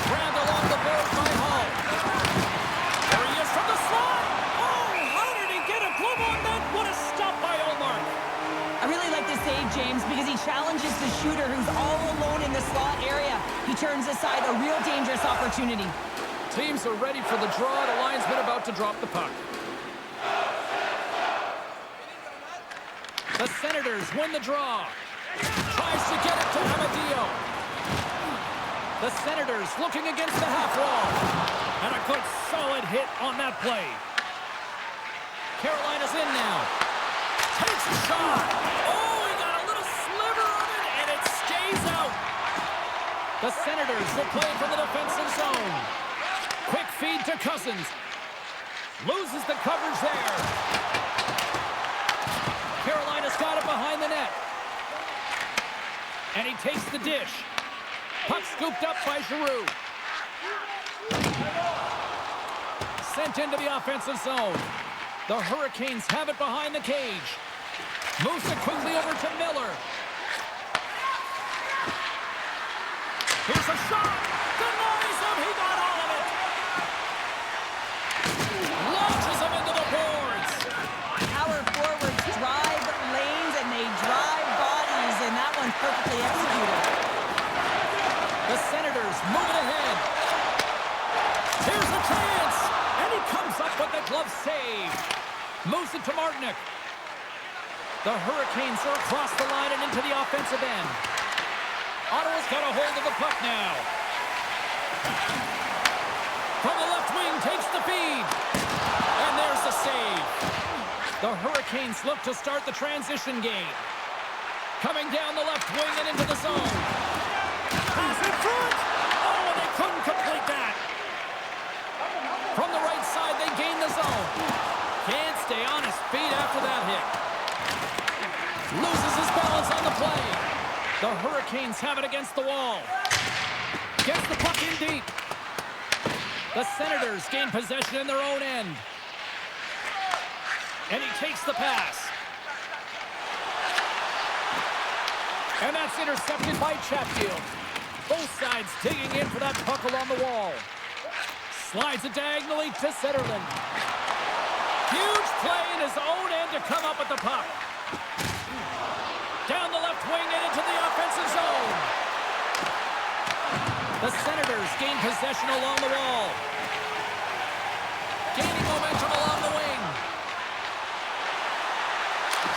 Grabbed along the boards by Hall. There he is from the slot. Oh, how did he get a glove on that? What a stop by Ullmark. I really like this save, James, because he challenges the shooter who's all alone in the slot area. He turns aside a real dangerous opportunity. Teams are ready for the draw. The linesman about to drop the puck. The Senators win the draw. Tries to get it to Amadio. The Senators looking against the half wall. And a good solid hit on that play. Carolina's in now. Takes a shot. Oh, he got a little sliver of it, and it stays out. The Senators will play from the defensive zone. Quick feed to Cousins. Loses the coverage there. Carolina's got it behind the net. And he takes the dish. Puck scooped up by Giroux. Sent into the offensive zone. The Hurricanes have it behind the cage. Moves it quickly over to Miller. Here's a shot. Denies him. He got all of it. Launches him into the boards. Our forwards drive lanes and they drive bodies, and that one's perfectly executed. The Senators move it ahead. Here's a chance. And he comes up with the glove save. Moves it to Martinick. The Hurricanes are across the line and into the offensive end. Ottawa's got a hold of the puck now. From the left wing, takes the feed. And there's the save. The Hurricanes look to start the transition game. Coming down the left wing and into the zone. Pass in front. Oh, and they couldn't complete that. From the right side, they gain the zone. Can't stay on his feet after that hit. Loses his balance on the play. The Hurricanes have it against the wall. Gets the puck in deep. The Senators gain possession in their own end. And he takes the pass. And that's intercepted by Chatfield. Both sides digging in for that puck along the wall. Slides it diagonally to Zetterlund. Huge play in his own end to come up with the puck. Down the left wing and into the offensive zone. The Senators gain possession along the wall. Gaining momentum along the wing.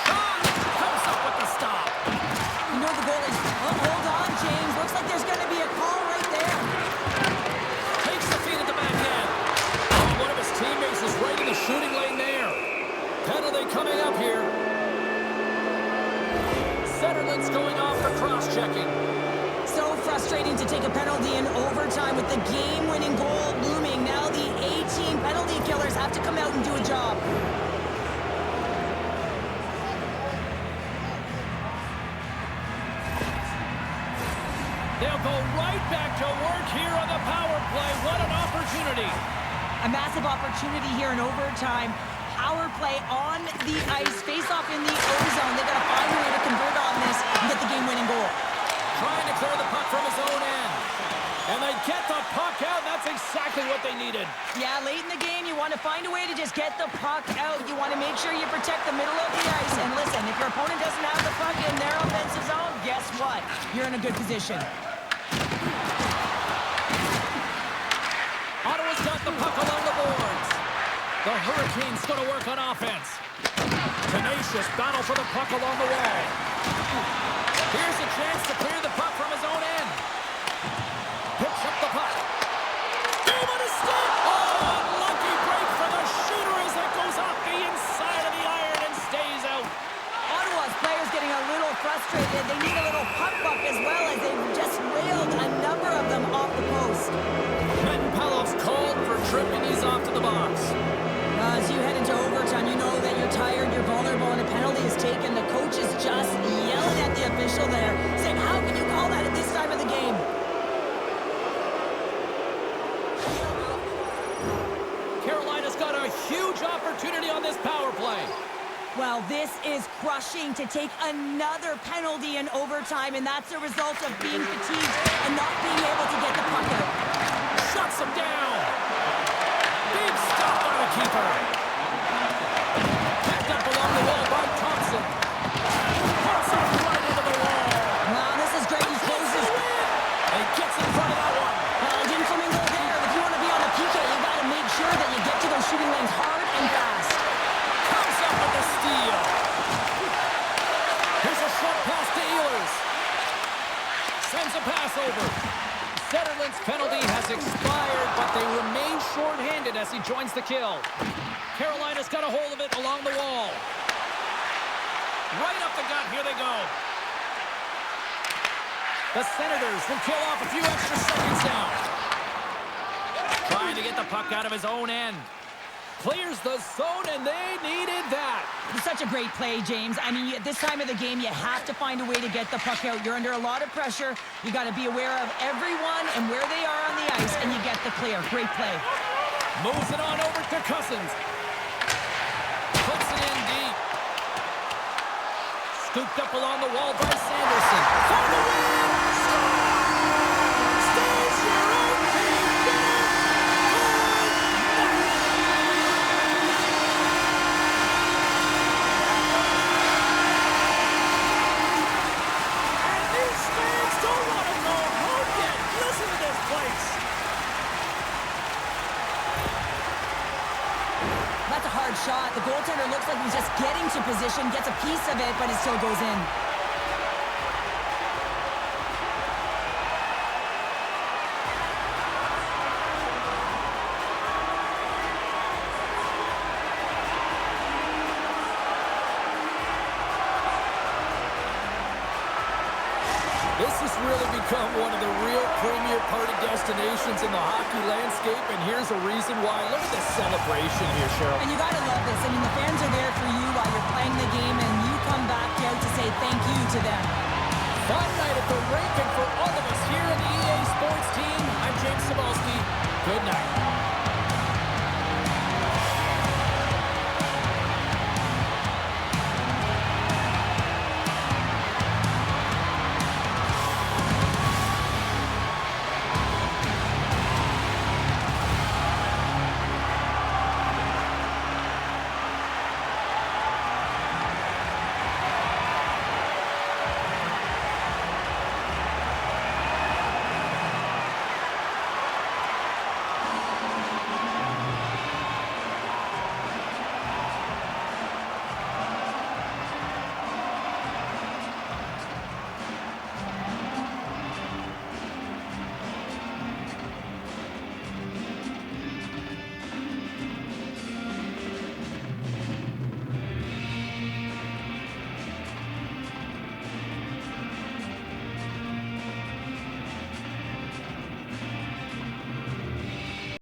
Shot! Comes up with the stop. You know the goalie's... Oh, hold on, James. Looks like there's going to be a call right there. Takes the feed at the backhand. Oh, one of his teammates is right in the shooting Stanley's going off for cross-checking. So frustrating to take a penalty in overtime with the game-winning goal looming. Now the 18 penalty killers have to come out and do a job. They'll go right back to work here on the power play. What an opportunity. A massive opportunity here in overtime. Power play on the ice. Face-off in the O-zone. They got to find a way to convert on this and get the game-winning goal. Trying to clear the puck from his own end. And they get the puck out. That's exactly what they needed. Yeah, late in the game, you want to find a way to just get the puck out. You want to make sure you protect the middle of the ice. And listen, if your opponent doesn't have the puck in their offensive zone, guess what? You're in a good position. Ottawa's got the puck along the boards. The Hurricanes going to work on offense. Tenacious battle for the puck along the wall. Here's a chance to clear the puck from his own end. Picks up the puck. Game on his stick. Oh, lucky break for the shooter as it goes off the inside of the iron and stays out. Ottawa's players getting a little frustrated. They need a little puck luck as well as they've just railed a number of them off the post. Ben Palov's called for tripping these off to the box. As you head into overtime, you know that you're tired, you're vulnerable, and a penalty is taken. The coach is just yelling at the official there, saying, how can you call that at this time of the game? Carolina's got a huge opportunity on this power play. Well, this is crushing to take another penalty in overtime, and that's a result of being fatigued and not being able to get the puck out. Shuts him down. Big stop by the keeper. Backed up along the wall by Thompson. Puts it right into the wall. Wow, this is great. He closes. And he gets in front of that one. Well, it didn't flamingo there. If you want to be on the PK, you got to make sure that you get to those shooting lanes hard and fast. Comes up with the steal. Here's a short pass to Ehlers. Sends a pass over. Zetterlund's penalty has expired, but they remain short-handed as he joins the kill. Carolina's got a hold of it along the wall. Right up the gut, here they go. The Senators will kill off a few extra seconds now. Trying to get the puck out of his own end. Clears the zone, and they needed that. It's such a great play, James. I mean, at this time of the game, you have to find a way to get the puck out. You're under a lot of pressure. You got to be aware of everyone and where they are on the ice, and you get the clear. Great play. Moves it on over to Cousins. Puts it in deep. Scooped up along the wall by Sanderson. For the win! Stays your own team down. And these fans don't want to go home yet. Listen to this place. That's a hard shot. The goaltender looks like he's just getting to position, gets a piece of it, but it still goes in. This has really become one of the real premier party destinations in the hockey landscape, and here's a reason why. Look at this celebration here, Cheryl. And you got to love this. I mean, the fans are there for you while you're playing the game, and you come back out to say thank you to them. Fun night at the rink, and for all of us here in the EA Sports team, I'm James Cebulski. Good night.